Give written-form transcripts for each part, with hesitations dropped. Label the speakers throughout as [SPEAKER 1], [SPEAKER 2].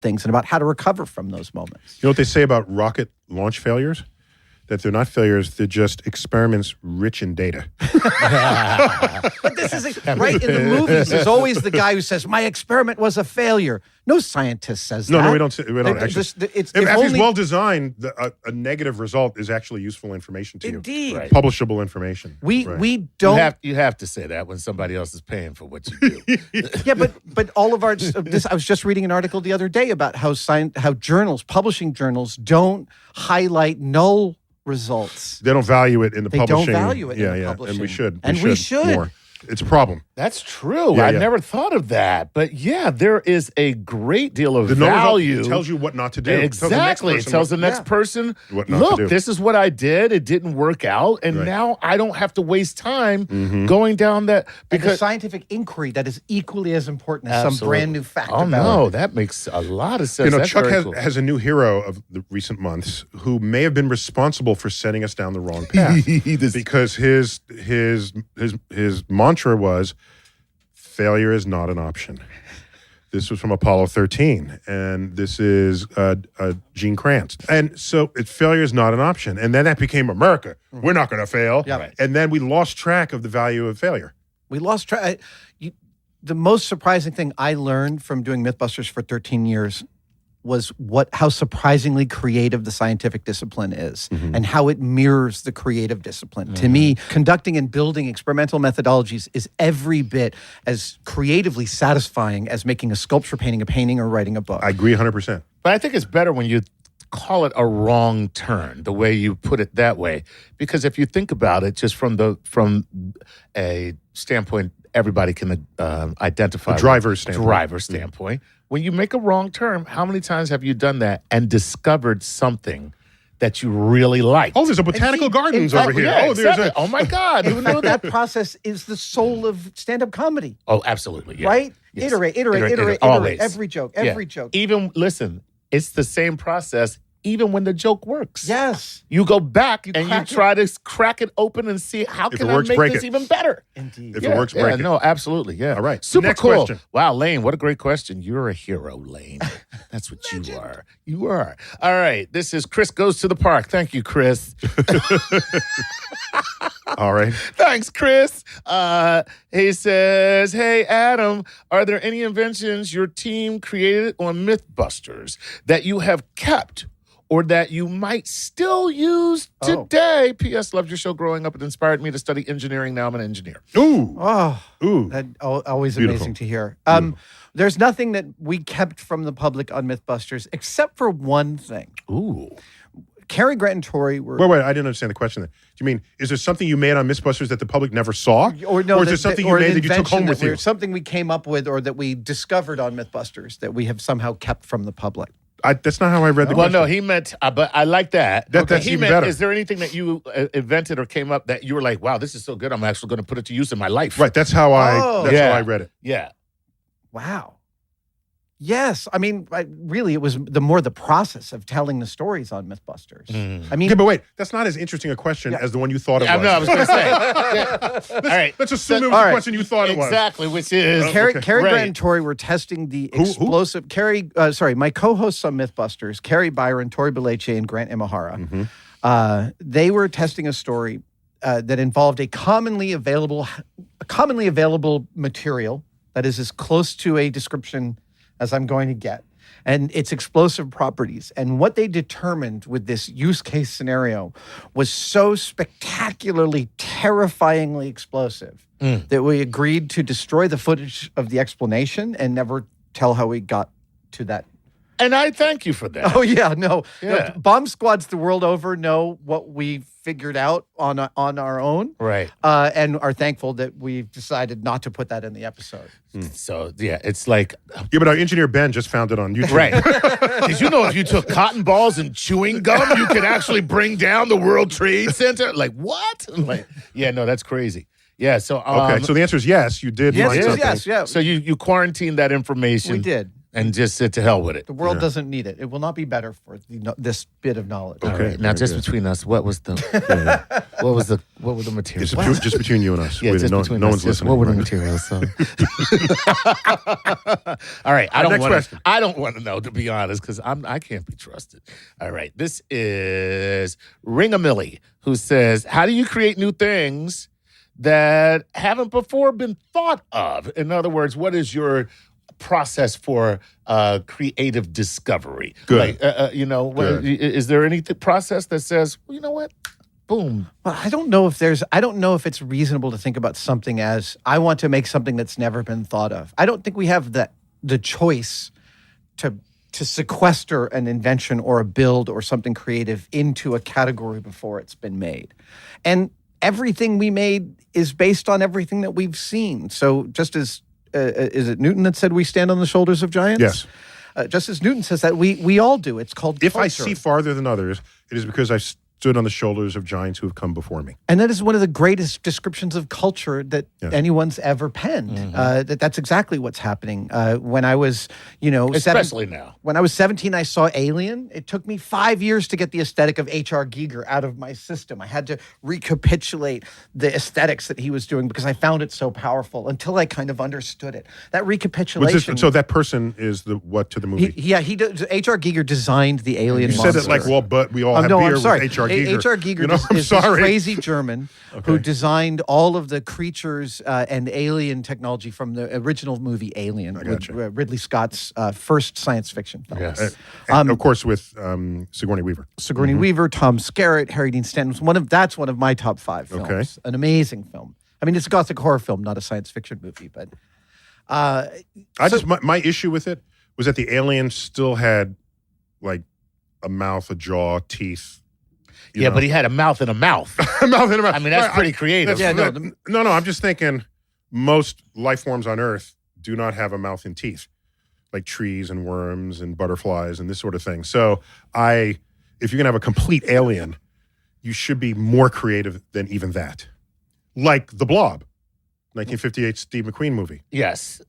[SPEAKER 1] things and about how to recover from those moments.
[SPEAKER 2] You know what they say about rocket launch failures? That they're not failures, they're just experiments rich in data.
[SPEAKER 1] But this is right in the movies. There's always the guy who says, "My experiment was a failure." No scientist says that.
[SPEAKER 2] No, we don't actually.
[SPEAKER 1] If
[SPEAKER 2] If
[SPEAKER 1] only,
[SPEAKER 2] it's well designed, a negative result is actually useful information to
[SPEAKER 1] indeed.
[SPEAKER 2] you.
[SPEAKER 3] Right.
[SPEAKER 2] Publishable information.
[SPEAKER 1] We
[SPEAKER 2] Right.
[SPEAKER 1] don't.
[SPEAKER 3] You have to say that when somebody else is paying for what you do.
[SPEAKER 1] Yeah, but all of our I was just reading an article the other day about how publishing journals don't highlight null results.
[SPEAKER 2] They don't value it in the
[SPEAKER 1] They
[SPEAKER 2] publishing.
[SPEAKER 1] don't value it in
[SPEAKER 2] yeah,
[SPEAKER 1] the
[SPEAKER 2] yeah.
[SPEAKER 1] publishing.
[SPEAKER 2] And we should.
[SPEAKER 1] And we should.
[SPEAKER 2] more. It's a problem.
[SPEAKER 3] That's true.
[SPEAKER 2] Yeah,
[SPEAKER 3] I
[SPEAKER 2] yeah.
[SPEAKER 3] never thought of that. But yeah, there is a great deal of
[SPEAKER 2] The no result
[SPEAKER 3] value.
[SPEAKER 2] tells you what not to do.
[SPEAKER 3] Exactly. It tells the next person,
[SPEAKER 2] what not to
[SPEAKER 3] look,
[SPEAKER 2] do.
[SPEAKER 3] this is what I did. It didn't work out. And
[SPEAKER 2] Right.
[SPEAKER 3] now I don't have to waste time going down that.
[SPEAKER 1] And the
[SPEAKER 3] Because
[SPEAKER 1] scientific inquiry that is equally as important as some
[SPEAKER 3] Absolutely.
[SPEAKER 1] brand new fact
[SPEAKER 3] Oh,
[SPEAKER 1] about
[SPEAKER 3] no,
[SPEAKER 1] it.
[SPEAKER 3] that makes a lot of sense.
[SPEAKER 2] You know,
[SPEAKER 3] That's
[SPEAKER 2] Chuck
[SPEAKER 3] very
[SPEAKER 2] has,
[SPEAKER 3] cool.
[SPEAKER 2] has a new hero of the recent months who may have been responsible for setting us down the wrong path. Because his mantra was, failure is not an option. This was from Apollo 13, and this is Gene Kranz. And so failure is not an option. And then that became America. We're not going to fail.
[SPEAKER 1] Yeah. Right.
[SPEAKER 2] And then we lost track of the value of failure.
[SPEAKER 1] We lost track. The most surprising thing I learned from doing Mythbusters for 13 years was how surprisingly creative the scientific discipline is and how it mirrors the creative discipline. To me, conducting and building experimental methodologies is every bit as creatively satisfying as making a sculpture, painting a painting, or writing a book.
[SPEAKER 2] I agree 100%.
[SPEAKER 3] But I think it's better when you call it a wrong turn, the way you put it that way. Because if you think about it, just from a standpoint, everybody can identify.
[SPEAKER 2] A driver's standpoint.
[SPEAKER 3] Driver's standpoint. When you make a wrong turn, how many times have you done that and discovered something that you really like?
[SPEAKER 2] Oh, there's a botanical gardens over here.
[SPEAKER 3] Yeah,
[SPEAKER 2] Oh, there's
[SPEAKER 3] exactly. Oh my God. Who knew
[SPEAKER 1] that
[SPEAKER 3] that?
[SPEAKER 1] process is the soul of stand-up comedy,
[SPEAKER 3] Oh, absolutely. Yeah.
[SPEAKER 1] right?
[SPEAKER 3] Yes.
[SPEAKER 1] Iterate.
[SPEAKER 3] Always.
[SPEAKER 1] Every joke.
[SPEAKER 3] Even, listen, it's the same process even when the joke works.
[SPEAKER 1] Yes.
[SPEAKER 3] You go back and you
[SPEAKER 1] crack it.
[SPEAKER 3] try to crack it open and see how
[SPEAKER 2] If
[SPEAKER 3] can
[SPEAKER 2] it
[SPEAKER 3] I
[SPEAKER 2] works,
[SPEAKER 3] make
[SPEAKER 2] break
[SPEAKER 3] this
[SPEAKER 2] it.
[SPEAKER 3] even better.
[SPEAKER 1] Indeed.
[SPEAKER 2] If it works, break it.
[SPEAKER 3] No, absolutely. Yeah.
[SPEAKER 2] All right.
[SPEAKER 3] Super
[SPEAKER 2] Next
[SPEAKER 3] cool.
[SPEAKER 2] question.
[SPEAKER 3] Wow, Lane, what a great question. You're a hero, Lane. That's what you are. You are. All right. This is Chris Goes to the Park. Thank you, Chris.
[SPEAKER 2] All right.
[SPEAKER 3] Thanks, Chris. He says, hey, Adam, are there any inventions your team created on Mythbusters that you have kept or that you might still use today? P.S. Loved your show growing up. It inspired me to study engineering. Now I'm an engineer.
[SPEAKER 2] Ooh.
[SPEAKER 1] Oh,
[SPEAKER 2] Ooh.
[SPEAKER 1] that always
[SPEAKER 2] Beautiful.
[SPEAKER 1] amazing to hear. There's nothing that we kept from the public on Mythbusters except for one thing.
[SPEAKER 3] Ooh.
[SPEAKER 1] Cary Grant and Tori were...
[SPEAKER 2] Wait, I didn't understand the question. Do you mean, is there something you made on Mythbusters that the public never saw?
[SPEAKER 1] Or no,
[SPEAKER 2] is there something you
[SPEAKER 1] or
[SPEAKER 2] made
[SPEAKER 1] an
[SPEAKER 2] that you took
[SPEAKER 1] invention
[SPEAKER 2] home with you?
[SPEAKER 1] something we came up with or that we discovered on Mythbusters that we have somehow kept from the public.
[SPEAKER 2] That's not how I read the
[SPEAKER 3] Well,
[SPEAKER 2] question.
[SPEAKER 3] no, he meant, but I like that.
[SPEAKER 2] That's
[SPEAKER 3] he
[SPEAKER 2] even
[SPEAKER 3] meant,
[SPEAKER 2] better.
[SPEAKER 3] is there anything that you invented or came up that you were like, wow, this is so good, I'm actually going to put it to use in my life?
[SPEAKER 2] Right, that's how
[SPEAKER 1] Oh.
[SPEAKER 2] how I read it.
[SPEAKER 3] Yeah.
[SPEAKER 1] Wow. Yes. I mean, really, it was the process of telling the stories on Mythbusters. I mean,
[SPEAKER 2] Okay, but wait, that's not as interesting a question as the one you thought it was.
[SPEAKER 3] I know, I was going to say. Yeah. All right.
[SPEAKER 2] Let's assume it was
[SPEAKER 1] all
[SPEAKER 2] the
[SPEAKER 1] right.
[SPEAKER 2] question you thought it was.
[SPEAKER 3] Exactly, which is
[SPEAKER 1] Cary
[SPEAKER 3] okay.
[SPEAKER 1] Grant
[SPEAKER 3] Right.
[SPEAKER 1] and Tori were testing the
[SPEAKER 2] Who?
[SPEAKER 1] explosive. My co-hosts on Mythbusters, Carrie Byron, Tori Beleche, and Grant Imahara. They were testing a story that involved a commonly available material that is as close to a description as I'm going to get, and its explosive properties. And what they determined with this use case scenario was so spectacularly, terrifyingly explosive that we agreed to destroy the footage of the explanation and never tell how we got to that.
[SPEAKER 3] And I thank you for that.
[SPEAKER 1] Oh yeah, no.
[SPEAKER 3] Yeah.
[SPEAKER 1] Bomb squads the world over know what we figured out on our own,
[SPEAKER 3] Right.
[SPEAKER 1] and are thankful that we've decided not to put that in the episode.
[SPEAKER 3] So, yeah, it's like,
[SPEAKER 2] Yeah, but our engineer Ben just found it on YouTube.
[SPEAKER 3] right. Did you know if you took cotton balls and chewing gum, you could actually bring down the World Trade Center? Like, what? Like, yeah, no, that's crazy. Yeah, so
[SPEAKER 2] Okay, so the answer is yes, you did
[SPEAKER 1] Yes,
[SPEAKER 2] find
[SPEAKER 1] yes,
[SPEAKER 2] something.
[SPEAKER 1] yes, yeah.
[SPEAKER 3] So you quarantined that information.
[SPEAKER 1] We did.
[SPEAKER 3] and just sit to hell with it.
[SPEAKER 1] The world doesn't need it. It will not be better for this bit of knowledge.
[SPEAKER 3] All right. Now, just between us, what were the materials?
[SPEAKER 2] It's just between you and us.
[SPEAKER 3] Yeah, just between
[SPEAKER 2] no
[SPEAKER 3] us.
[SPEAKER 2] one's
[SPEAKER 3] Just
[SPEAKER 2] listening.
[SPEAKER 3] what were the
[SPEAKER 2] right?
[SPEAKER 3] materials? So. All right,
[SPEAKER 2] Next question.
[SPEAKER 3] I don't want to know, to be honest, because I can't be trusted. All right, this is Ringamilly, who says, "How do you create new things that haven't before been thought of?" In other words, what is your process for creative discovery?
[SPEAKER 2] Good.
[SPEAKER 3] Like,
[SPEAKER 2] Good.
[SPEAKER 3] is there any process that says, well, you know what? Boom.
[SPEAKER 1] Well, I don't know if it's reasonable to think about something as I want to make something that's never been thought of. I don't think we have the choice to sequester an invention or a build or something creative into a category before it's been made. And everything we made is based on everything that we've seen. So just as is it Newton that said we stand on the shoulders of giants?
[SPEAKER 2] Yes.
[SPEAKER 1] Just as Newton says that we all do. It's called
[SPEAKER 2] If
[SPEAKER 1] culture.
[SPEAKER 2] I see farther than others, it is because I've stood on the shoulders of giants who have come before me.
[SPEAKER 1] And that is one of the greatest descriptions of culture that anyone's ever penned. That's exactly what's happening. When I was,
[SPEAKER 3] Especially now.
[SPEAKER 1] When I was 17, I saw Alien. It took me 5 years to get the aesthetic of H.R. Giger out of my system. I had to recapitulate the aesthetics that he was doing because I found it so powerful until I kind of understood it. That recapitulation.
[SPEAKER 2] So that person is what to the movie?
[SPEAKER 1] He does. H.R. Giger designed the Alien
[SPEAKER 2] You
[SPEAKER 1] monster.
[SPEAKER 2] said it like, well, but we all have
[SPEAKER 1] no,
[SPEAKER 2] beer
[SPEAKER 1] I'm sorry.
[SPEAKER 2] with H.R. Giger.
[SPEAKER 1] H.R. Giger
[SPEAKER 2] I'm
[SPEAKER 1] is this
[SPEAKER 2] sorry.
[SPEAKER 1] crazy German who designed all of the creatures and alien technology from the original movie Alien,
[SPEAKER 2] gotcha.
[SPEAKER 1] with Ridley Scott's first science fiction film.
[SPEAKER 3] Yes.
[SPEAKER 2] And of course, with Sigourney Weaver.
[SPEAKER 1] Sigourney Weaver, Tom Skerritt, Harry Dean Stanton. That's one of my top 5 films.
[SPEAKER 2] Okay.
[SPEAKER 1] An amazing film. I mean, it's a gothic horror film, not a science fiction movie, but
[SPEAKER 2] My issue with it was that the alien still had like a mouth, a jaw, teeth. you know.
[SPEAKER 3] But he had a mouth and a mouth.
[SPEAKER 2] A mouth and a mouth.
[SPEAKER 3] I mean, that's pretty creative.
[SPEAKER 2] No, I'm just thinking most life forms on Earth do not have a mouth and teeth, like trees and worms and butterflies and this sort of thing. So if you're gonna have a complete alien, you should be more creative than even that. Like The Blob, 1958 Steve McQueen movie.
[SPEAKER 3] Yes.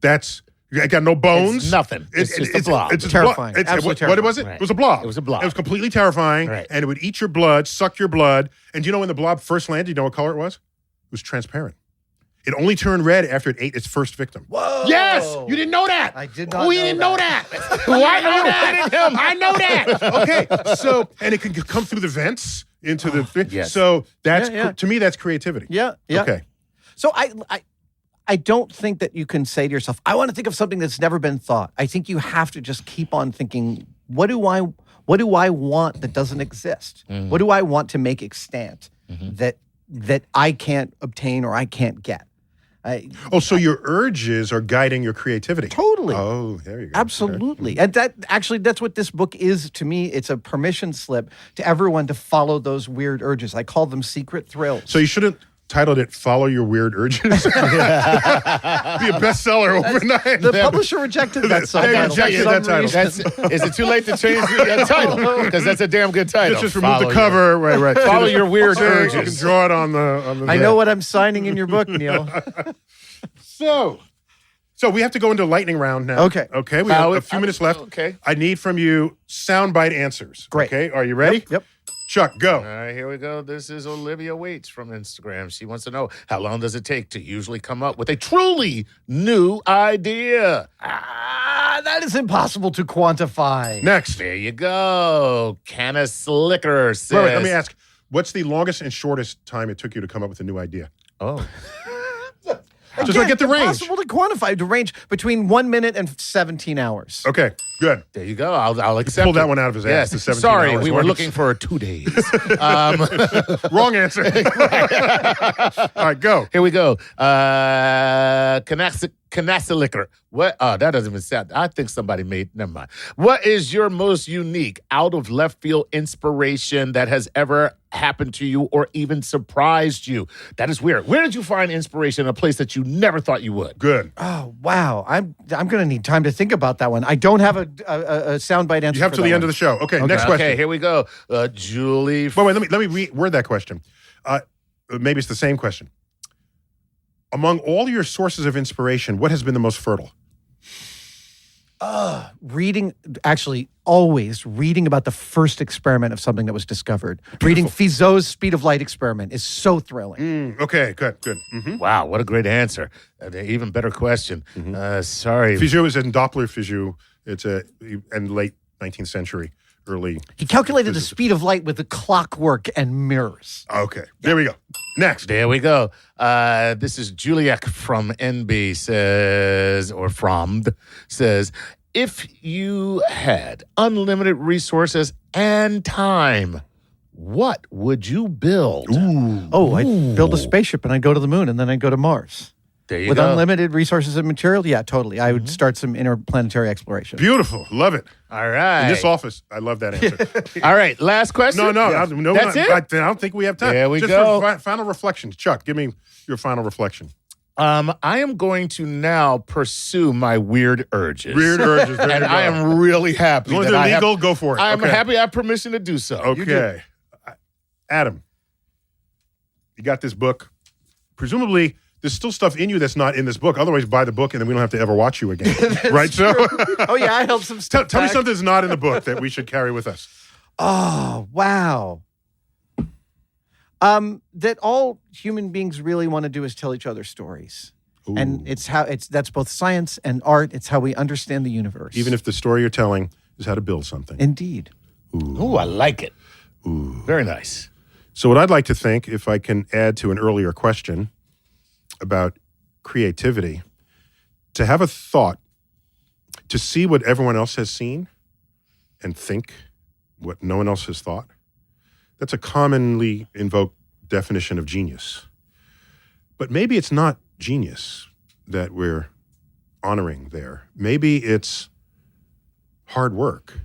[SPEAKER 2] I got no bones.
[SPEAKER 3] It's nothing. It's just a blob.
[SPEAKER 2] It's
[SPEAKER 1] Terrifying.
[SPEAKER 2] Absolutely
[SPEAKER 1] Absolutely
[SPEAKER 2] what was it?
[SPEAKER 3] terrifying.
[SPEAKER 2] It was a blob.
[SPEAKER 3] It was a blob.
[SPEAKER 2] It was completely terrifying,
[SPEAKER 3] Right.
[SPEAKER 2] and it would eat your blood, suck your blood. And do you know when the blob first landed, you know what color it was? It was transparent. It only turned red after it ate its first victim.
[SPEAKER 1] whoa!
[SPEAKER 2] Yes! You didn't know that.
[SPEAKER 1] I did not
[SPEAKER 2] We
[SPEAKER 1] know
[SPEAKER 2] didn't
[SPEAKER 1] that.
[SPEAKER 2] know that. Why know that? I know that. Okay, so, and it can come through the vents into the thing.
[SPEAKER 3] yes.
[SPEAKER 2] So that's,
[SPEAKER 1] Yeah.
[SPEAKER 2] to me, that's creativity.
[SPEAKER 1] Yeah.
[SPEAKER 2] Okay.
[SPEAKER 1] So I don't think that you can say to yourself, I want to think of something that's never been thought. I think you have to just keep on thinking, what do I want that doesn't exist? What do I want to make extant that I can't obtain or I can't get?
[SPEAKER 2] So your urges are guiding your creativity.
[SPEAKER 1] Totally.
[SPEAKER 2] Oh, there you go.
[SPEAKER 1] Absolutely. And that's what this book is to me. It's a permission slip to everyone to follow those weird urges. I call them secret thrills.
[SPEAKER 2] So you shouldn't titled it "Follow Your Weird Urges." Be a bestseller overnight.
[SPEAKER 1] the publisher rejected that
[SPEAKER 2] They
[SPEAKER 1] subtitle.
[SPEAKER 2] rejected
[SPEAKER 1] for
[SPEAKER 2] that
[SPEAKER 1] some
[SPEAKER 2] title.
[SPEAKER 1] reason.
[SPEAKER 3] Is it too late to change the title? Because that's a damn good title.
[SPEAKER 2] Just remove
[SPEAKER 3] Follow
[SPEAKER 2] the cover. Right.
[SPEAKER 3] Follow your weird
[SPEAKER 2] So
[SPEAKER 3] urges.
[SPEAKER 2] You can draw it on the.
[SPEAKER 1] I know what I'm signing in your book, Neil.
[SPEAKER 2] So we have to go into lightning round now.
[SPEAKER 1] Okay.
[SPEAKER 2] Okay. We have a few minutes left.
[SPEAKER 3] Okay.
[SPEAKER 2] I need from you soundbite answers.
[SPEAKER 1] Great.
[SPEAKER 2] Okay. Are you ready?
[SPEAKER 1] Yep.
[SPEAKER 2] Chuck, go.
[SPEAKER 3] All right, here we go. This is Olivia Waits from Instagram. She wants to know, how long does it take to usually come up with a truly new idea?
[SPEAKER 1] That is impossible to quantify.
[SPEAKER 2] Next.
[SPEAKER 3] There you go. Canna Slicker says.
[SPEAKER 2] Wait, let me ask. What's the longest and shortest time it took you to come up with a new idea?
[SPEAKER 3] Oh.
[SPEAKER 2] Just like get the range.
[SPEAKER 1] Impossible to quantify. The range between 1 minute and 17 hours.
[SPEAKER 2] Okay. Good.
[SPEAKER 3] There you go. I'll accept
[SPEAKER 2] Pulled
[SPEAKER 3] it.
[SPEAKER 2] that one out of his ass.
[SPEAKER 3] Yes.
[SPEAKER 2] The 17
[SPEAKER 3] Sorry,
[SPEAKER 2] hours
[SPEAKER 3] we were
[SPEAKER 2] one.
[SPEAKER 3] looking for 2 days.
[SPEAKER 2] Wrong answer. All right, go.
[SPEAKER 3] Here we go. Canasilicker. What? Oh, that doesn't even sound. I think somebody made. Never mind. What is your most unique, out of left field inspiration that has ever happened to you or even surprised you? That is weird. Where did you find inspiration in a place that you never thought you would?
[SPEAKER 2] Good.
[SPEAKER 1] Oh wow! I'm going to need time to think about that one. I don't have a soundbite answer.
[SPEAKER 2] You have till the end of the show. Okay, next question.
[SPEAKER 3] Okay, here we go. Julie.
[SPEAKER 2] Wait, let me reword that question. Maybe it's the same question. Among all your sources of inspiration, what has been the most fertile?
[SPEAKER 1] Reading, actually, always reading about the first experiment of something that was discovered. Reading Fizeau's speed of light experiment is so thrilling.
[SPEAKER 2] Okay, good.
[SPEAKER 3] Wow, what a great answer. Even better question. Sorry.
[SPEAKER 2] Fizeau is in Doppler Fizeau. It's in late 19th century, early.
[SPEAKER 1] He calculated the speed of light with the clockwork and mirrors.
[SPEAKER 2] Okay, there we go. Next.
[SPEAKER 3] There we go. This is Juliak from NB says, if you had unlimited resources and time, what would you build?
[SPEAKER 1] Oh, I'd build a spaceship and I'd go to the moon and then I'd go to Mars.
[SPEAKER 3] There you
[SPEAKER 1] With
[SPEAKER 3] go.
[SPEAKER 1] unlimited resources and material? Yeah, totally. I would start some interplanetary exploration.
[SPEAKER 2] Beautiful. Love it.
[SPEAKER 3] All right.
[SPEAKER 2] In this office, I love that answer.
[SPEAKER 3] All right. Last question.
[SPEAKER 2] No.
[SPEAKER 3] That's it?
[SPEAKER 2] I don't think we have time.
[SPEAKER 3] There we
[SPEAKER 2] Just
[SPEAKER 3] go.
[SPEAKER 2] For final reflections. Chuck, give me your final reflection.
[SPEAKER 3] I am going to now pursue my weird urges.
[SPEAKER 2] Weird urges. There
[SPEAKER 3] And
[SPEAKER 2] you go.
[SPEAKER 3] I am really happy
[SPEAKER 2] As long as
[SPEAKER 3] that
[SPEAKER 2] they're
[SPEAKER 3] I have,
[SPEAKER 2] legal, go for it.
[SPEAKER 3] I'm
[SPEAKER 2] Okay.
[SPEAKER 3] happy I have permission to do so. You do.
[SPEAKER 2] Okay. Adam, you got this book. Presumably, there's still stuff in you that's not in this book. Otherwise, buy the book and then we don't have to ever watch you again. Right? So,
[SPEAKER 1] Oh, yeah, I held some stuff
[SPEAKER 2] tell me
[SPEAKER 1] back.
[SPEAKER 2] something that's not in the book that we should carry with us.
[SPEAKER 1] Oh, wow. That all human beings really want to do is tell each other stories. And that's both science and art. It's how we understand the universe.
[SPEAKER 2] Even if the story you're telling is how to build something.
[SPEAKER 1] Indeed.
[SPEAKER 3] Ooh, I like it. Ooh. Very nice.
[SPEAKER 2] So what I'd like to think, if I can add to an earlier question about creativity, to have a thought, to see what everyone else has seen and think what no one else has thought, that's a commonly invoked definition of genius. But maybe it's not genius that we're honoring there. Maybe it's hard work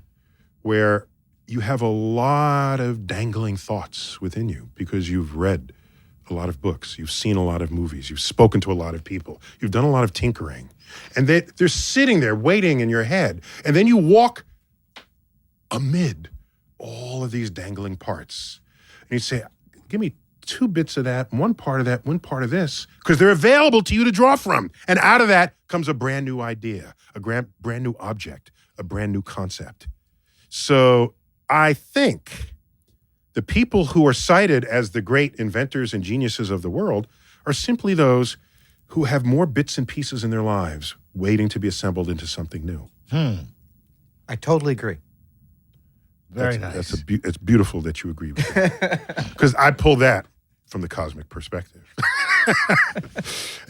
[SPEAKER 2] where you have a lot of dangling thoughts within you because you've read a lot of books, you've seen a lot of movies, you've spoken to a lot of people, you've done a lot of tinkering, and they're sitting there waiting in your head. And then you walk amid all of these dangling parts. And you say, give me 2 bits of that, 1 part of that, 1 part of this, because they're available to you to draw from. And out of that comes a brand new idea, a brand new object, a brand new concept. So I think the people who are cited as the great inventors and geniuses of the world are simply those who have more bits and pieces in their lives waiting to be assembled into something new.
[SPEAKER 1] I totally agree.
[SPEAKER 3] Very nice.
[SPEAKER 2] It's beautiful that you agree with that. Because I pull that from the cosmic perspective.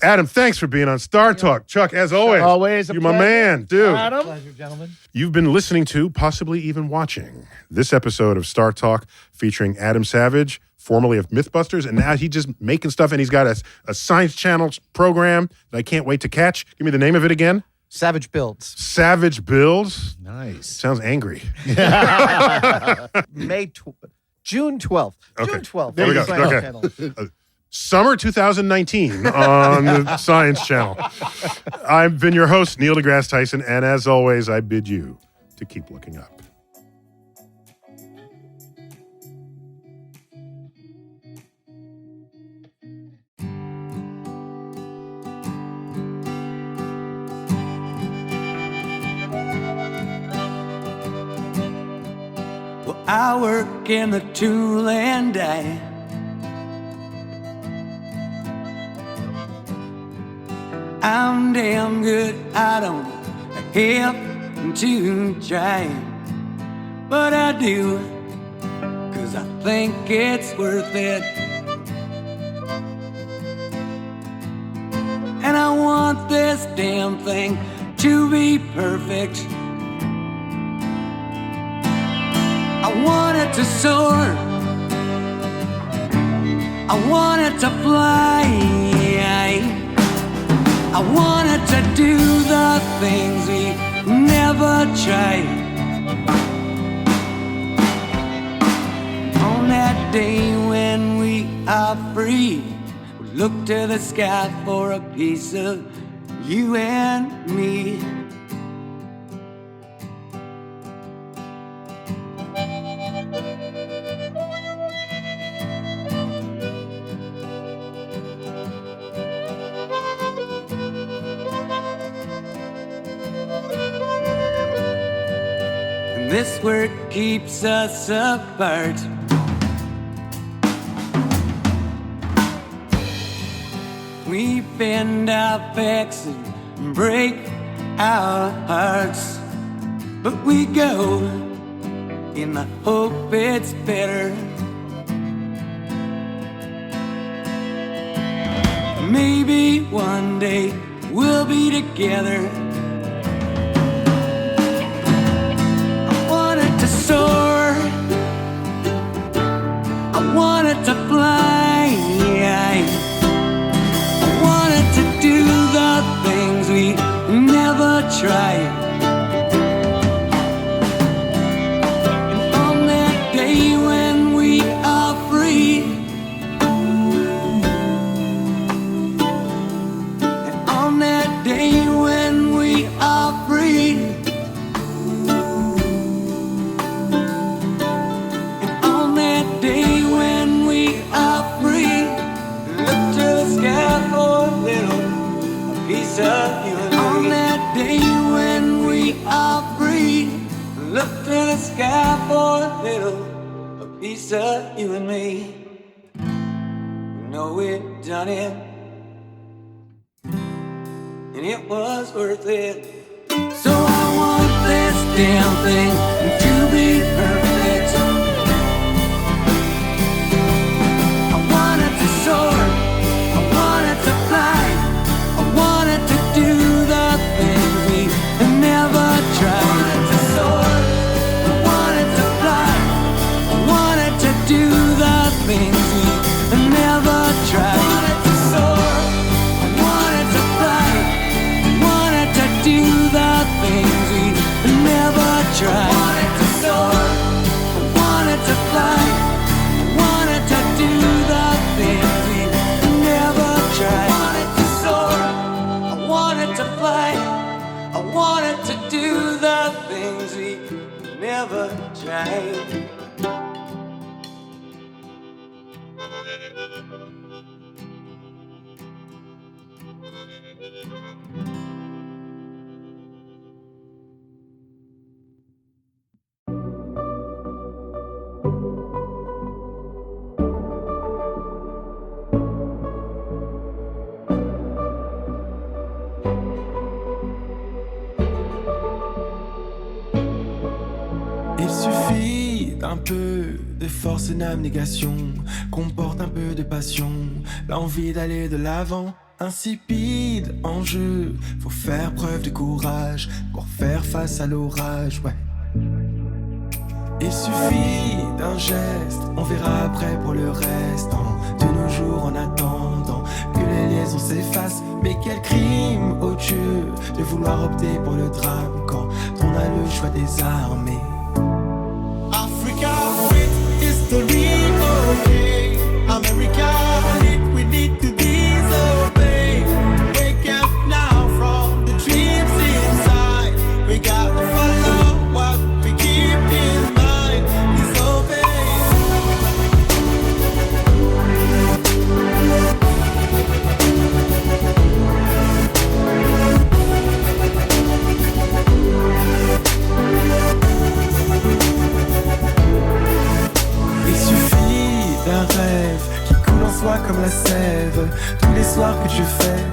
[SPEAKER 2] Adam, thanks for being on Star Talk. Chuck, as always.
[SPEAKER 3] Always a
[SPEAKER 2] You're my
[SPEAKER 3] pleasure.
[SPEAKER 2] man, dude.
[SPEAKER 3] Adam?
[SPEAKER 1] Pleasure, gentlemen.
[SPEAKER 2] You've been listening to, possibly even watching, this episode of Star Talk featuring Adam Savage, formerly of Mythbusters, and now he's just making stuff, and he's got a Science Channel program that I can't wait to catch. Give me the name of it again.
[SPEAKER 1] Savage Builds.
[SPEAKER 2] Savage Builds.
[SPEAKER 3] Nice.
[SPEAKER 2] Sounds angry.
[SPEAKER 1] June 12th.
[SPEAKER 2] Okay.
[SPEAKER 1] June 12th.
[SPEAKER 2] There we go.
[SPEAKER 1] Science
[SPEAKER 2] Okay.
[SPEAKER 1] Channel.
[SPEAKER 2] Summer 2019 on the Science Channel. I've been your host, Neil deGrasse Tyson, and as always, I bid you to keep looking up.
[SPEAKER 4] Well, I work in the tool and die. I'm damn good, I don't have to try. But I do, 'cause I think it's worth it. And I want this damn thing to be perfect. I want it to soar. I want it to fly. I want it to do the things we never tried. On that day when we are free, we'll look to the sky for a piece of you and me. this work keeps us apart. We bend our backs and break our hearts, but we go in the hope it's better. Maybe one day we'll be together. I wanted to soar, I wanted to fly, I wanted to do the things we never tried. And on that day when we are free, and on that day when we are free, and on that day when we are free, look to the sky for a little piece of you and me. On that day when we are free, look to the sky for a little piece of you and me. We know we've done it, and it was worth it. So I want this damn thing to be perfect. I wanted to soar, I wanted to fly, I wanted to do the things we never tried. I wanted to soar, I wanted to fly, I wanted to do the things we never tried. I wanted to soar, I wanted to fly, I wanted to do the things we never tried. I wanted to soar, I wanted to fly, I wanted to do the things we never tried. I wanted to soar, I wanted to fly, I wanted to do the things we never tried.
[SPEAKER 5] Il suffit d'un peu de force et d'abnégation, qu'on porte un peu de passion, l'envie d'aller de l'avant. Insipide en jeu, faut faire preuve de courage pour faire face à l'orage, ouais. Il suffit d'un geste, on verra après pour le reste. De nos jours en attendant que les liaisons s'effacent. Mais quel crime odieux de vouloir opter pour le drame quand on a le choix des armées. Africa with history, okay. America lit, we need to disobey. Wake up now from the dreams inside. We got to follow what we keep in mind. Disobey. Il suffit d'un rêve qui coule en soi comme la sève. Tous les soirs que je fais,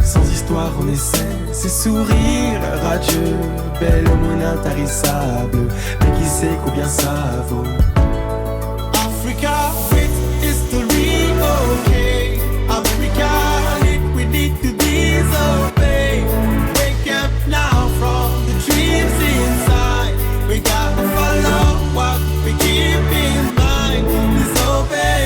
[SPEAKER 5] sans histoire on essaie. Ces sourires radieux, belle aumône intarissable. Mais qui sait combien ça vaut? Africa with history, okay. America lit, we need to disobey. Wake up now from the dreams inside. We got to follow what we keep in mind. Disobey.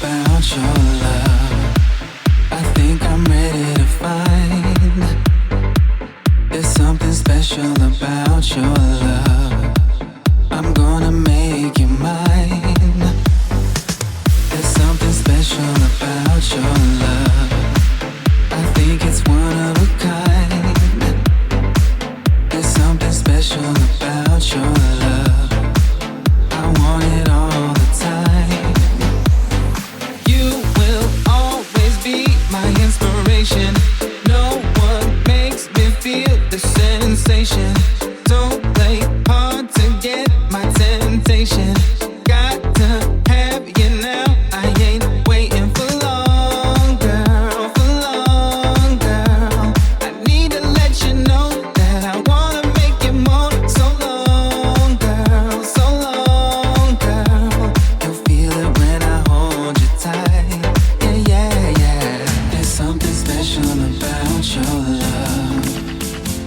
[SPEAKER 5] about your love. I think I'm ready to find. There's something special about your love. I'm gonna make you mine. There's something special about your love. I think it's one of a kind. There's something special about your love. I want it all the time. You will always be my inspiration. No one makes me feel the sensation. Don't play hard to get my temptation. Got to have you now. I ain't waiting for long, girl, for long, girl. I need to let you know that I wanna make you more. So long, girl, so long, girl. You'll feel it when I hold you tight. Yeah, yeah, yeah. There's something special about your love.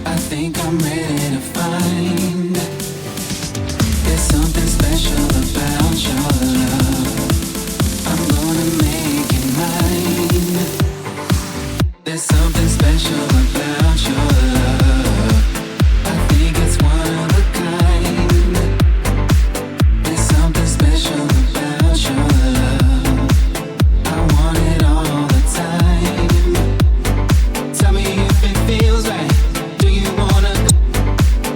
[SPEAKER 5] I think I'm ready to find. There's something special about your love. I'm gonna make it mine. There's something special about your love. I think it's one of a kind. There's something special about your love. I want it all the time. Tell me if it feels right. Do you wanna go?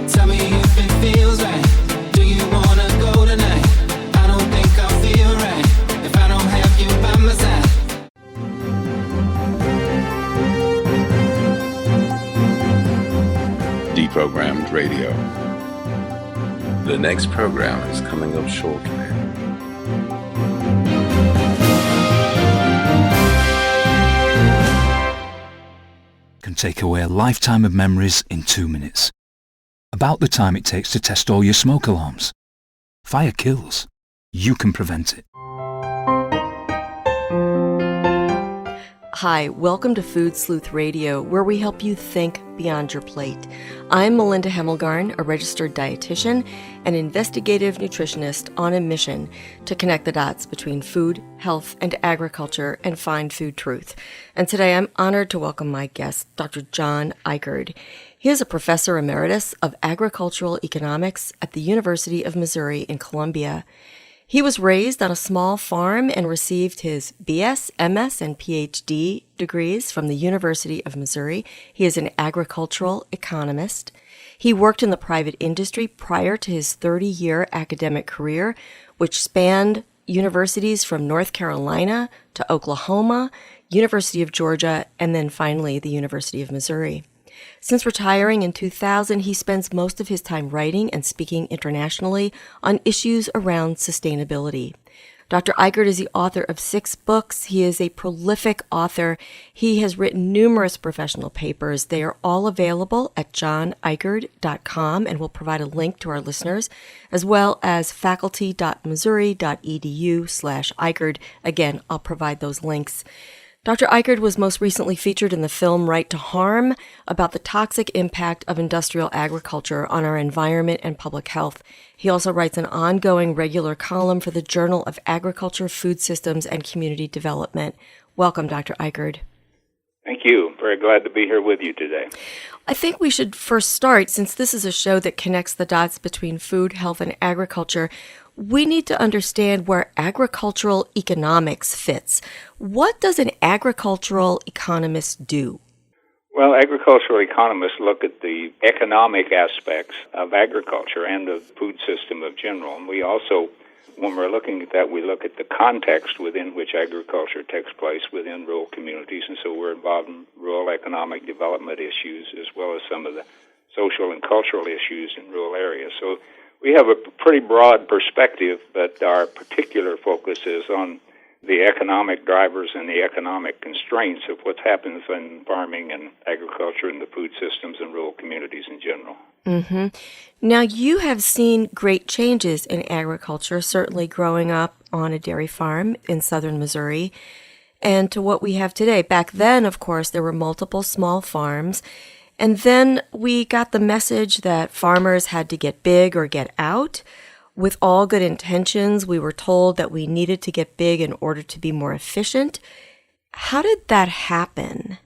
[SPEAKER 5] Tell me if it feels right. Do you wanna go tonight? I don't think I'll feel right if I don't have you by my side.
[SPEAKER 6] Deprogrammed Radio. The next program is coming up shortly.
[SPEAKER 7] Can take away a lifetime of memories in 2 minutes. About the time it takes to test all your smoke alarms. Fire kills. You can prevent it.
[SPEAKER 8] Hi, welcome to Food Sleuth Radio, where we help you think beyond your plate. I'm Melinda Hemmelgarn, a registered dietitian and investigative nutritionist on a mission to connect the dots between food, health, and agriculture and find food truth. And today I'm honored to welcome my guest, Dr. John Ikerd. He is a professor emeritus of agricultural economics at the University of Missouri in Columbia. He was raised on a small farm and received his BS, MS, and PhD degrees from the University of Missouri. He is an agricultural economist. He worked in the private industry prior to his 30-year academic career, which spanned universities from North Carolina to Oklahoma, University of Georgia, and then finally the University of Missouri. Since retiring in 2000, he spends most of his time writing and speaking internationally on issues around sustainability. Dr. Ikerd is the author of 6 books. He is a prolific author. He has written numerous professional papers. They are all available at johnikerd.com, and we'll provide a link to our listeners, as well as faculty.missouri.edu/Ikerd. Again, I'll provide those links. Dr. Ikerd was most recently featured in the film Right to Harm about the toxic impact of industrial agriculture on our environment and public health. He also writes an ongoing regular column for the Journal of Agriculture, Food Systems, and Community Development. Welcome, Dr. Ikerd.
[SPEAKER 9] Thank you. Very glad to be here with you today.
[SPEAKER 8] I think we should first start, since this is a show that connects the dots between food, health, and agriculture. We need to understand where agricultural economics fits. What does an agricultural economist do?
[SPEAKER 9] Well, agricultural economists look at the economic aspects of agriculture and the food system of general. And we also, when we're looking at that, we look at the context within which agriculture takes place within rural communities. And so we're involved in rural economic development issues as well as some of the social and cultural issues in rural areas. So we have a pretty broad perspective, but our particular focus is on the economic drivers and the economic constraints of what happens in farming and agriculture and the food systems and rural communities in general.
[SPEAKER 8] Mm-hmm. Now, you have seen great changes in agriculture, certainly growing up on a dairy farm in southern Missouri, and to what we have today. Back then, of course, there were multiple small farms. And then we got the message that farmers had to get big or get out. with all good intentions, we were told that we needed to get big in order to be more efficient. How did that happen?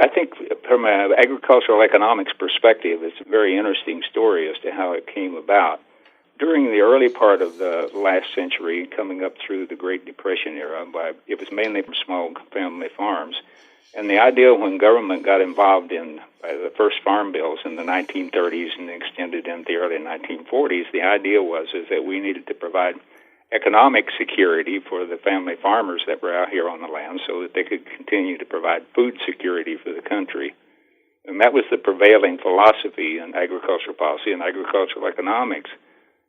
[SPEAKER 9] I think from an agricultural economics perspective, it's a very interesting story as to how it came about. During the early part of the last century, coming up through the Great Depression era, it was mainly from small family farms. And the idea when government got involved in the first farm bills in the 1930s and extended into the early 1940s, the idea was that we needed to provide economic security for the family farmers that were out here on the land so that they could continue to provide food security for the country. And that was the prevailing philosophy in agricultural policy and agricultural economics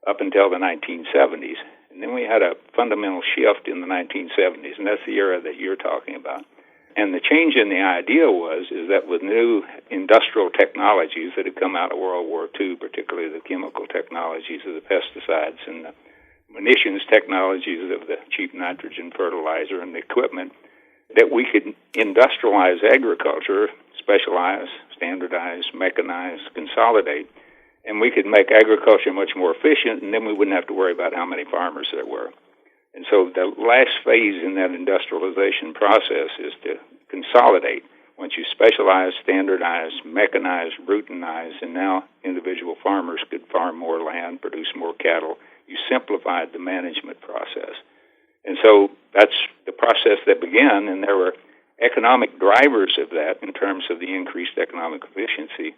[SPEAKER 9] up until the 1970s. And then we had a fundamental shift in the 1970s, and that's the era that you're talking about. And the change in the idea is that with new industrial technologies that had come out of World War II, particularly the chemical technologies of the pesticides and the munitions technologies of the cheap nitrogen fertilizer and the equipment, that we could industrialize agriculture, specialize, standardize, mechanize, consolidate, and we could make agriculture much more efficient, and then we wouldn't have to worry about how many farmers there were. And so the last phase in that industrialization process is to consolidate. Once you specialize, standardize, mechanize, routinize, and now individual farmers could farm more land, produce more cattle, you simplified the management process. And so that's the process that began, and there were economic drivers of that in terms of the increased economic efficiency.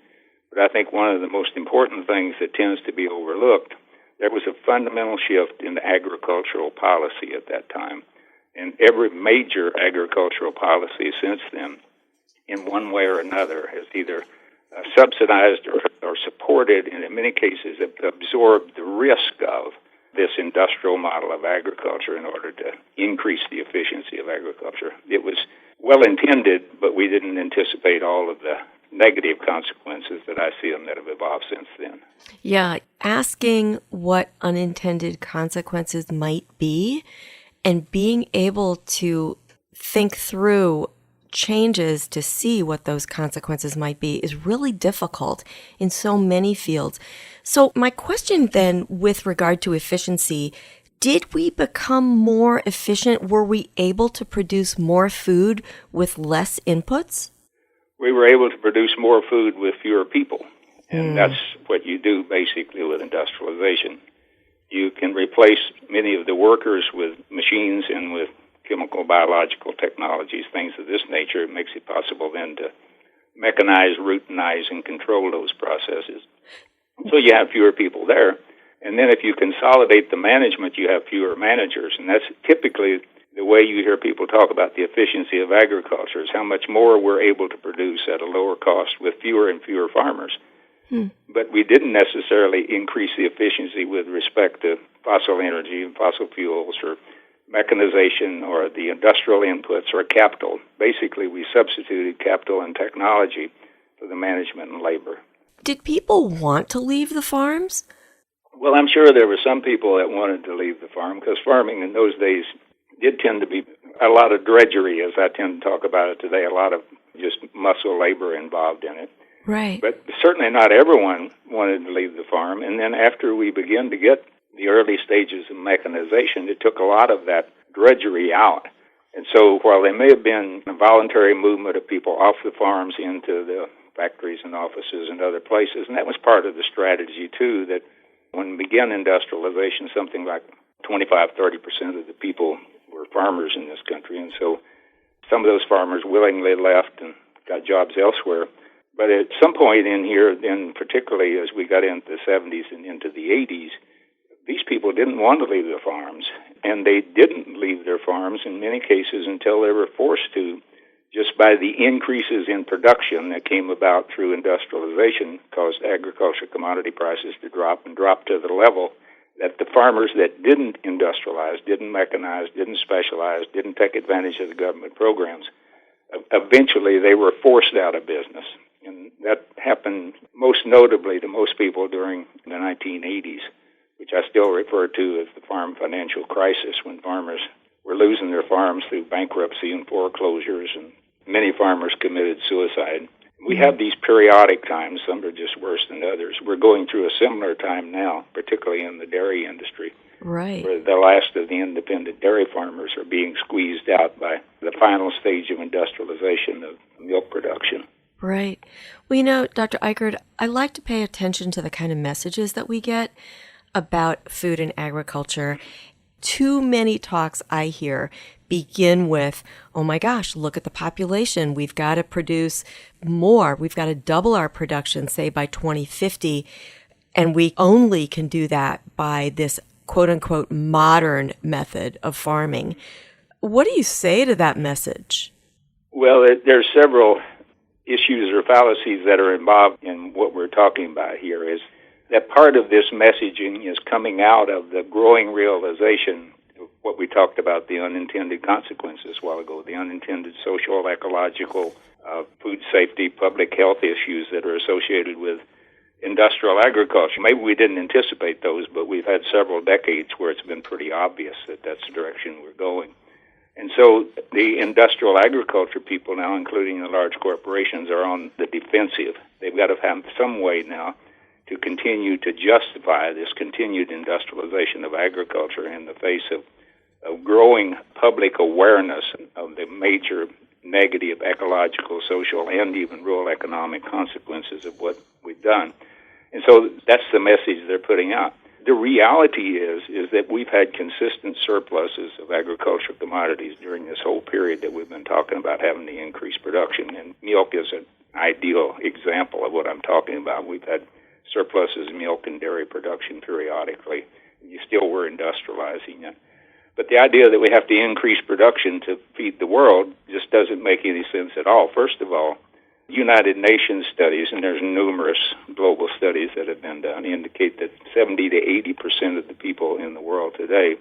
[SPEAKER 9] But I think one of the most important things that tends to be overlooked, there was a fundamental shift in agricultural policy at that time. And every major agricultural policy since then, in one way or another, has either subsidized or supported, and in many cases absorbed the risk of this industrial model of agriculture in order to increase the efficiency of agriculture. It was well intended, but we didn't anticipate all of the negative consequences that I see them that have evolved since then.
[SPEAKER 8] Yeah, asking what unintended consequences might be and being able to think through changes to see what those consequences might be is really difficult in so many fields. So my question then with regard to efficiency, did we become more efficient? Were we able to produce more food with less inputs?
[SPEAKER 9] We were able to produce more food with fewer people. And that's what you do basically with industrialization. You can replace many of the workers with machines and with chemical, biological technologies, things of this nature. It makes it possible then to mechanize, routinize, and control those processes. So you have fewer people there. And then if you consolidate the management, you have fewer managers. And that's typically the way you hear people talk about the efficiency of agriculture, is how much more we're able to produce at a lower cost with fewer and fewer farmers. But we didn't necessarily increase the efficiency with respect to fossil energy and fossil fuels or mechanization or the industrial inputs or capital. Basically, we substituted capital and technology for the management and labor.
[SPEAKER 8] Did people want to leave the farms?
[SPEAKER 9] Well, I'm sure there were some people that wanted to leave the farm, because farming in those days did tend to be a lot of drudgery, as I tend to talk about it today, a lot of just muscle labor involved in it.
[SPEAKER 8] Right.
[SPEAKER 9] But certainly not everyone wanted to leave the farm. And then after we began to get the early stages of mechanization, it took a lot of that drudgery out. And so while there may have been a voluntary movement of people off the farms into the factories and offices and other places, and that was part of the strategy, too, that when we began industrialization, something like 25-30% of the people were farmers in this country. And so some of those farmers willingly left and got jobs elsewhere. But at some point in here, then particularly as we got into the 70s and into the 80s, these people didn't want to leave their farms, and they didn't leave their farms in many cases until they were forced to, just by the increases in production that came about through industrialization, caused agriculture commodity prices to drop and drop to the level that the farmers that didn't industrialize, didn't mechanize, didn't specialize, didn't take advantage of the government programs, eventually they were forced out of business. And that happened most notably to most people during the 1980s, which I still refer to as the farm financial crisis, when farmers were losing their farms through bankruptcy and foreclosures, and many farmers committed suicide. We have these periodic times. Some are just worse than others. We're going through a similar time now, particularly in the dairy industry,
[SPEAKER 8] Right.
[SPEAKER 9] where the last of the independent dairy farmers are being squeezed out by the final stage of industrialization of milk production.
[SPEAKER 8] Right. Well, you know, Dr. Eichert, I like to pay attention to the kind of messages that we get about food and agriculture. Too many talks I hear begin with, oh my gosh, look at the population. We've got to produce more. We've got to double our production, say, by 2050. And we only can do that by this quote unquote modern method of farming. What do you say to that message?
[SPEAKER 9] Well, there's several issues or fallacies that are involved in what we're talking about here. Is that part of this messaging is coming out of the growing realization of what we talked about, the unintended consequences a while ago, the unintended social, ecological, food safety, public health issues that are associated with industrial agriculture. Maybe we didn't anticipate those, but we've had several decades where it's been pretty obvious that that's the direction we're going. And so the industrial agriculture people now, including the large corporations, are on the defensive. They've got to have some way now to continue to justify this continued industrialization of agriculture in the face of growing public awareness of the major negative ecological, social, and even rural economic consequences of what we've done. And so that's the message they're putting out. The reality is that we've had consistent surpluses of agricultural commodities during this whole period that we've been talking about having to increase production. And milk is an ideal example of what I'm talking about. We've had surpluses in milk and dairy production periodically. You still were industrializing it. But the idea that we have to increase production to feed the world just doesn't make any sense at all. First of all, United Nations studies, and there's numerous global studies that have been done, indicate that 70 to 80% of the people in the world today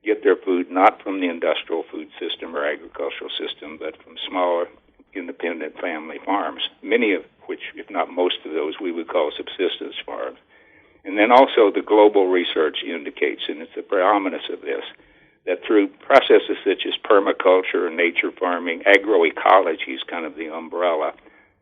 [SPEAKER 9] get their food not from the industrial food system or agricultural system, but from smaller independent family farms, many of which, if not most of those, we would call subsistence farms. And then also the global research indicates, and it's the predominance of this, that through processes such as permaculture, nature farming, agroecology is kind of the umbrella.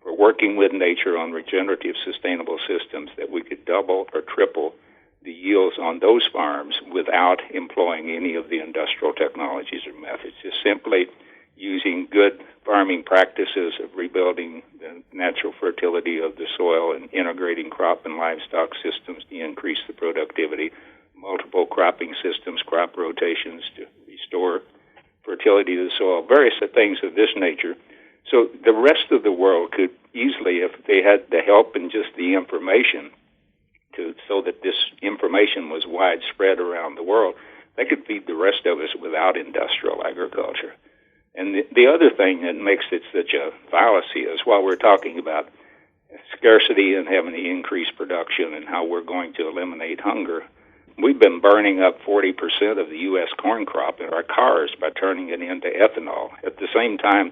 [SPEAKER 9] We're working with nature on regenerative, sustainable systems that we could double or triple the yields on those farms without employing any of the industrial technologies or methods, just simply using good farming practices of rebuilding the natural fertility of the soil and integrating crop and livestock systems to increase the productivity, multiple cropping systems, crop rotations to restore fertility of the soil, various things of this nature. So the rest of the world could easily, if they had the help and just the information, so that this information was widespread around the world, they could feed the rest of us without industrial agriculture. And the other thing that makes it such a fallacy is while we're talking about scarcity and having to increase production and how we're going to eliminate hunger, we've been burning up 40% of the U.S. corn crop in our cars by turning it into ethanol. At the same time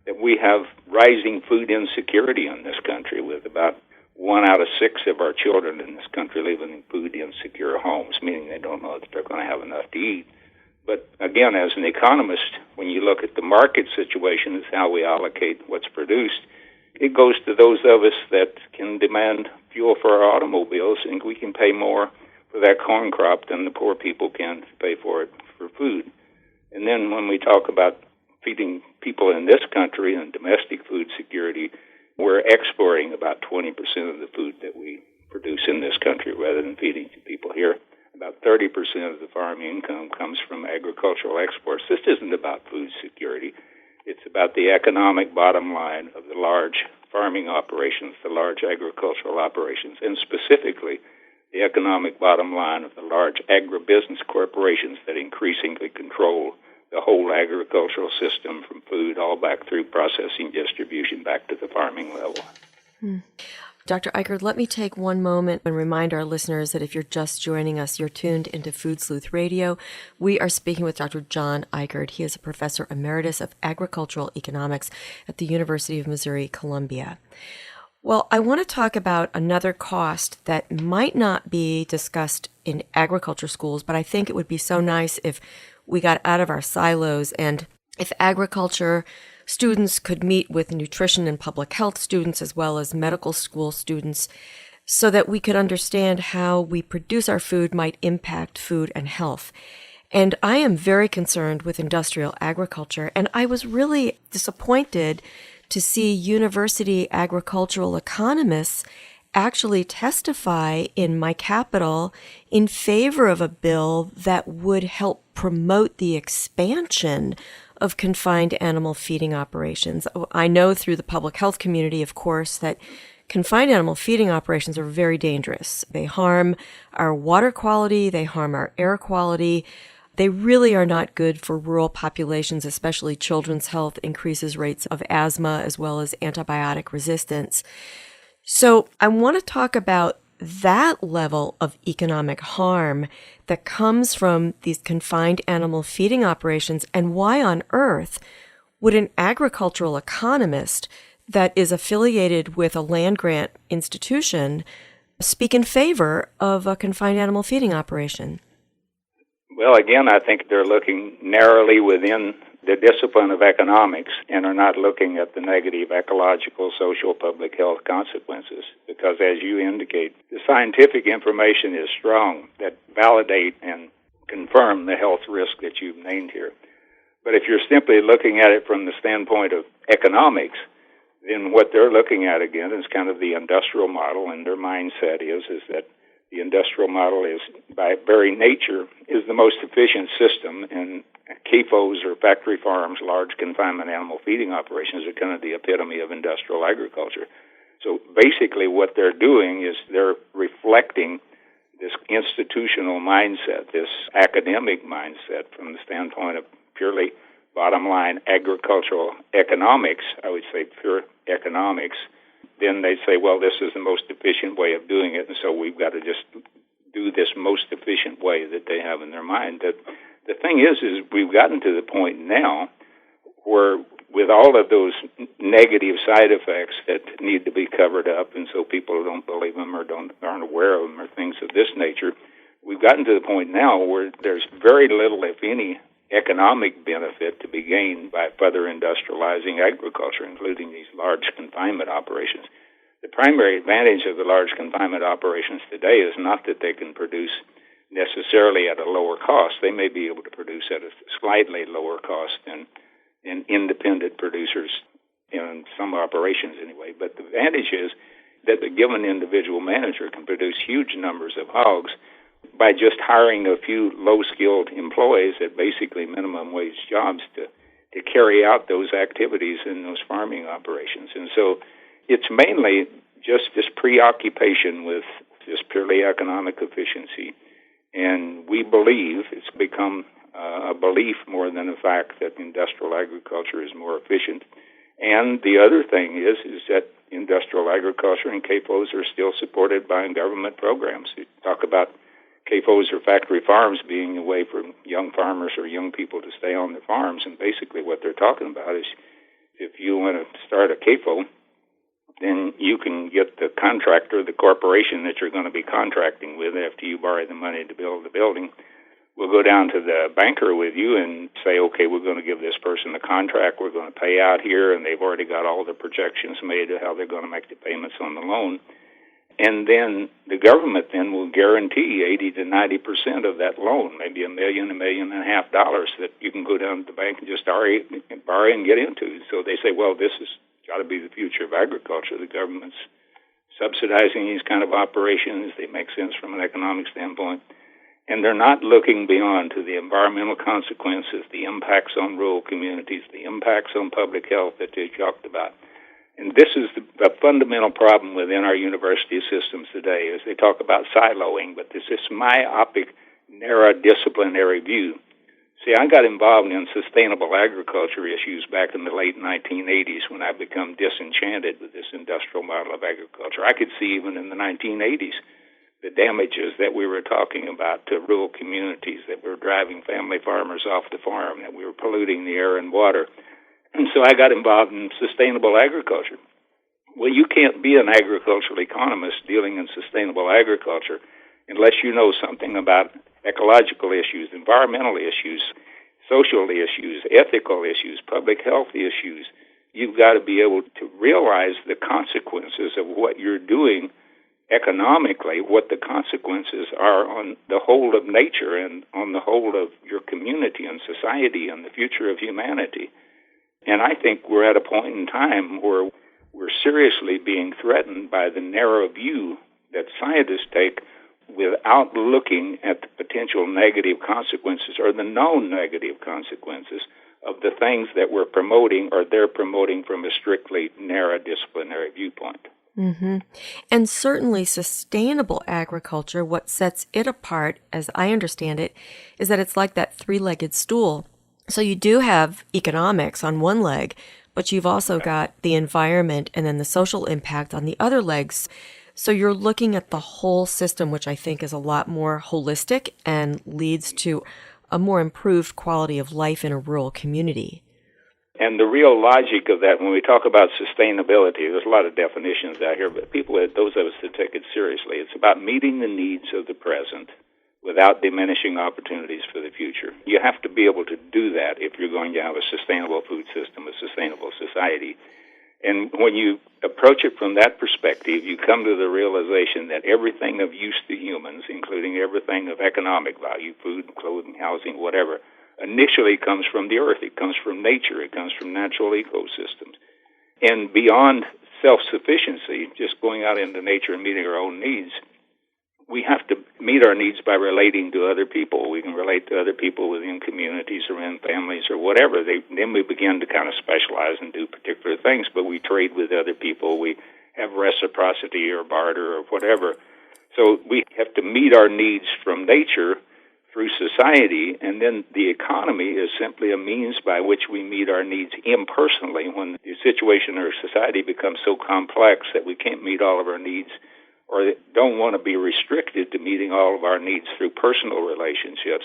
[SPEAKER 9] that we have rising food insecurity in this country, with about 1 out of 6 of our children in this country living in food insecure homes, meaning they don't know if they're going to have enough to eat. But again, as an economist, when you look at the market situation as how we allocate what's produced, it goes to those of us that can demand fuel for our automobiles, and we can pay more for that corn crop than the poor people can pay for it for food. And then when we talk about feeding people in this country and domestic food security, we're exporting about 20% of the food that we produce in this country rather than feeding to people here. About 30% of the farm income comes from agricultural exports. This isn't about food security. It's about the economic bottom line of the large farming operations, the large agricultural operations, and specifically the economic bottom line of the large agribusiness corporations that increasingly control the whole agricultural system from food all back through processing, distribution, back to the farming level.
[SPEAKER 8] Dr. Eichert, let me take one moment and remind our listeners that if you're just joining us, you're tuned into Food Sleuth Radio. We are speaking with Dr. John Eichert. He is a professor emeritus of agricultural economics at the University of Missouri, Columbia. Well, I want to talk about another cost that might not be discussed in agriculture schools, but I think it would be so nice if we got out of our silos and if agriculture students could meet with nutrition and public health students as well as medical school students so that we could understand how we produce our food might impact food and health. And I am very concerned with industrial agriculture, and I was really disappointed to see university agricultural economists actually testify in my capital in favor of a bill that would help promote the expansion of confined animal feeding operations. I know through the public health community, of course, that confined animal feeding operations are very dangerous. They harm our water quality, they harm our air quality. They really are not good for rural populations, especially children's health, increases rates of asthma as well as antibiotic resistance. So I want to talk about that level of economic harm that comes from these confined animal feeding operations, and why on earth would an agricultural economist that is affiliated with a land-grant institution speak in favor of a confined animal feeding operation?
[SPEAKER 9] Well, again, I think they're looking narrowly within the discipline of economics and are not looking at the negative ecological, social, public health consequences. Because as you indicate, the scientific information is strong that validate and confirm the health risk that you've named here. But if you're simply looking at it from the standpoint of economics, then what they're looking at again is kind of the industrial model, and their mindset is that the industrial model is, by very nature, is the most efficient system, and CAFOs or factory farms, large confinement animal feeding operations, are kind of the epitome of industrial agriculture. So basically what they're doing is they're reflecting this institutional mindset, this academic mindset from the standpoint of purely bottom line agricultural economics, I would say pure economics. Then they say, well, this is the most efficient way of doing it, and so we've got to just do this most efficient way that they have in their mind. The thing is we've gotten to the point now where with all of those negative side effects that need to be covered up, and so people don't believe them or aren't aware of them or things of this nature, we've gotten to the point now where there's very little, if any, economic benefit to be gained by further industrializing agriculture, including these large confinement operations. The primary advantage of the large confinement operations today is not that they can produce necessarily at a lower cost. They may be able to produce at a slightly lower cost than independent producers in some operations anyway. But the advantage is that the given individual manager can produce huge numbers of hogs by just hiring a few low-skilled employees at basically minimum wage jobs to carry out those activities in those farming operations. And so it's mainly just this preoccupation with just purely economic efficiency. And we believe it's become a belief more than a fact that industrial agriculture is more efficient. And the other thing is that industrial agriculture and CAFOs are still supported by government programs. You talk about CAFOs or factory farms being a way for young farmers or young people to stay on their farms, and basically what they're talking about is if you want to start a CAFO, then you can get the contractor, the corporation that you're going to be contracting with after you borrow the money to build the building. We'll go down to the banker with you and say, okay, we're going to give this person a contract, we're going to pay out here, and they've already got all the projections made of how they're going to make the payments on the loan. And then the government then will guarantee 80 to 90% of that loan, maybe $1 million, $1.5 million that you can go down to the bank and just borrow and get into. So they say, well, this has got to be the future of agriculture. The government's subsidizing these kind of operations. They make sense from an economic standpoint. And they're not looking beyond to the environmental consequences, the impacts on rural communities, the impacts on public health that they talked about. And this is the fundamental problem within our university systems today, is they talk about siloing, but there's this myopic, narrow disciplinary view. See, I got involved in sustainable agriculture issues back in the late 1980s when I became disenchanted with this industrial model of agriculture. I could see even in the 1980s the damages that we were talking about to rural communities, that we were driving family farmers off the farm, that we were polluting the air and water. And so I got involved in sustainable agriculture. Well, you can't be an agricultural economist dealing in sustainable agriculture unless you know something about ecological issues, environmental issues, social issues, ethical issues, public health issues. You've got to be able to realize the consequences of what you're doing economically, what the consequences are on the whole of nature and on the whole of your community and society and the future of humanity. And I think we're at a point in time where we're seriously being threatened by the narrow view that scientists take without looking at the potential negative consequences or the known negative consequences of the things that we're promoting or they're promoting from a strictly narrow disciplinary viewpoint.
[SPEAKER 8] Mm-hmm. And certainly sustainable agriculture, what sets it apart, as I understand it, is that it's like that three-legged stool. So you do have economics on one leg, but you've also got the environment and then the social impact on the other legs. So you're looking at the whole system, which I think is a lot more holistic and leads to a more improved quality of life in a rural community.
[SPEAKER 9] And the real logic of that, when we talk about sustainability, there's a lot of definitions out here, but those of us that take it seriously, it's about meeting the needs of the present without diminishing opportunities for the future. You have to be able to do that if you're going to have a sustainable food system, a sustainable society. And when you approach it from that perspective, you come to the realization that everything of use to humans, including everything of economic value, food, clothing, housing, whatever, initially comes from the earth. It comes from nature. It comes from natural ecosystems. And beyond self-sufficiency, just going out into nature and meeting our own needs, we have to meet our needs by relating to other people. We can relate to other people within communities or in families or whatever. Then we begin to kind of specialize and do particular things, but we trade with other people. We have reciprocity or barter or whatever. So we have to meet our needs from nature through society, and then the economy is simply a means by which we meet our needs impersonally. When the situation or society becomes so complex that we can't meet all of our needs or don't want to be restricted to meeting all of our needs through personal relationships,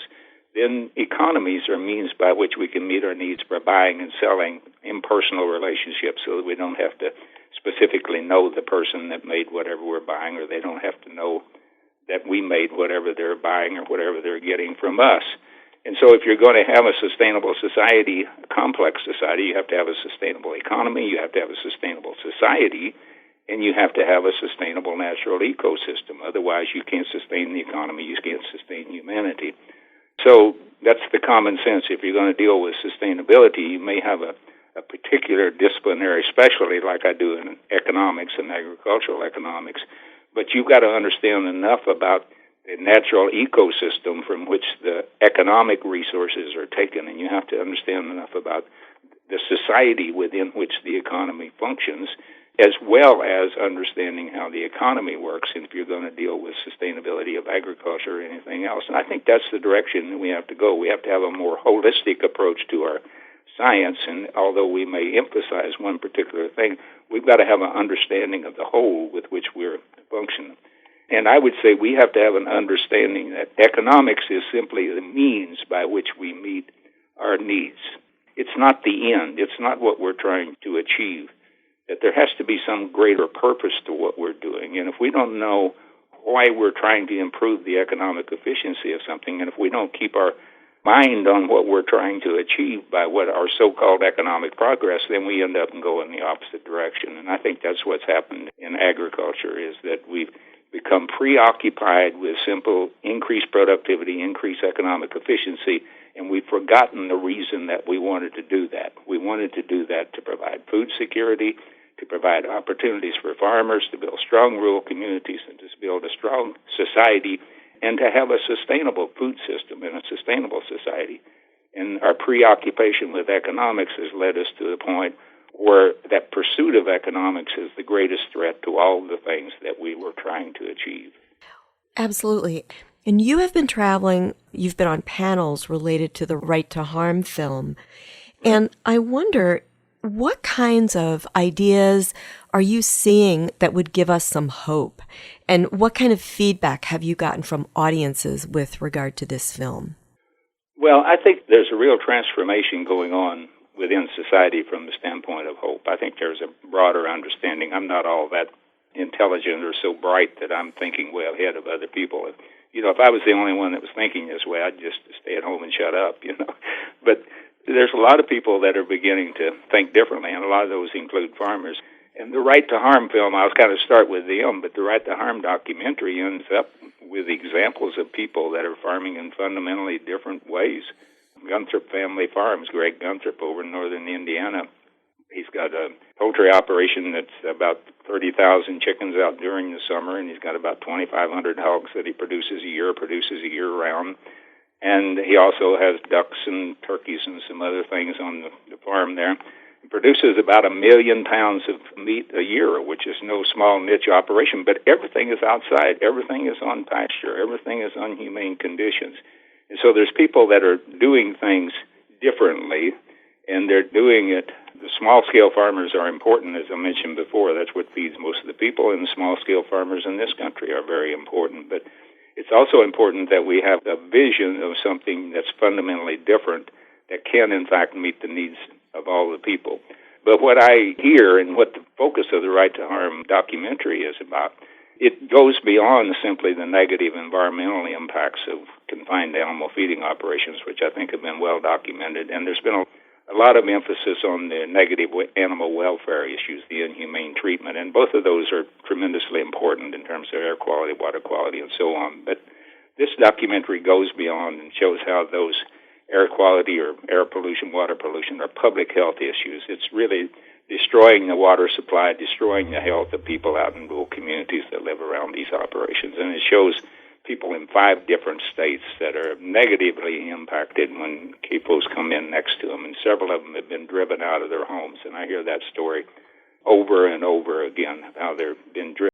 [SPEAKER 9] then economies are means by which we can meet our needs by buying and selling impersonal relationships so that we don't have to specifically know the person that made whatever we're buying, or they don't have to know that we made whatever they're buying or whatever they're getting from us. And so if you're going to have a sustainable society, a complex society, you have to have a sustainable economy, you have to have a sustainable society, and you have to have a sustainable natural ecosystem. Otherwise, you can't sustain the economy, you can't sustain humanity. So that's the common sense. If you're going to deal with sustainability, you may have a particular disciplinary specialty like I do in economics and agricultural economics, but you've got to understand enough about the natural ecosystem from which the economic resources are taken, and you have to understand enough about the society within which the economy functions, as well as understanding how the economy works, and if you're going to deal with sustainability of agriculture or anything else. And I think that's the direction we have to go. We have to have a more holistic approach to our science, and although we may emphasize one particular thing, we've got to have an understanding of the whole with which we're functioning. And I would say we have to have an understanding that economics is simply the means by which we meet our needs. It's not the end. It's not what we're trying to achieve. That there has to be some greater purpose to what we're doing. And if we don't know why we're trying to improve the economic efficiency of something, and if we don't keep our mind on what we're trying to achieve by what our so-called economic progress, then we end up and go in the opposite direction. And I think that's what's happened in agriculture, is that we've become preoccupied with simple increased productivity, increased economic efficiency, and we've forgotten the reason that we wanted to do that. We wanted to do that to provide food security, to provide opportunities for farmers, to build strong rural communities, and to build a strong society, and to have a sustainable food system and a sustainable society. And our preoccupation with economics has led us to the point where that pursuit of economics is the greatest threat to all of the things that we were trying to achieve.
[SPEAKER 8] Absolutely. And you have been traveling, you've been on panels related to the Right to Harm film. And I wonder, what kinds of ideas are you seeing that would give us some hope? And what kind of feedback have you gotten from audiences with regard to this film?
[SPEAKER 9] Well, I think there's a real transformation going on within society from the standpoint of hope. I think there's a broader understanding. I'm not all that intelligent or so bright that I'm thinking way ahead of other people. if I was the only one that was thinking this way, I'd just stay at home and shut up, But there's a lot of people that are beginning to think differently, and a lot of those include farmers. And the Right to Harm film, I was going to start with them, but the Right to Harm documentary ends up with examples of people that are farming in fundamentally different ways. Gunthrop Family Farms, Greg Gunthrop over in northern Indiana, he's got a poultry operation that's about 30,000 chickens out during the summer, and he's got about 2,500 hogs that he produces a year round. And he also has ducks and turkeys and some other things on the farm there. He produces about 1 million pounds of meat a year, which is no small niche operation, but everything is outside. Everything is on pasture. Everything is on humane conditions. And so there's people that are doing things differently, and they're doing it. The small-scale farmers are important, as I mentioned before. That's what feeds most of the people, and the small-scale farmers in this country are very important. But it's also important that we have a vision of something that's fundamentally different that can, in fact, meet the needs of all the people. But what I hear and what the focus of the Right to Harm documentary is about, it goes beyond simply the negative environmental impacts of confined animal feeding operations, which I think have been well documented. And there's been a lot of emphasis on the negative animal welfare issues, the inhumane treatment, and both of those are tremendously important in terms of air quality, water quality, and so on. But this documentary goes beyond and shows how those air quality or air pollution, water pollution are public health issues. It's really destroying the water supply, destroying the health of people out in rural communities that live around these operations. And it shows people in 5 different states that are negatively impacted when CAFOs come in next to them, and several of them have been driven out of their homes. And I hear that story over and over again, how they've been driven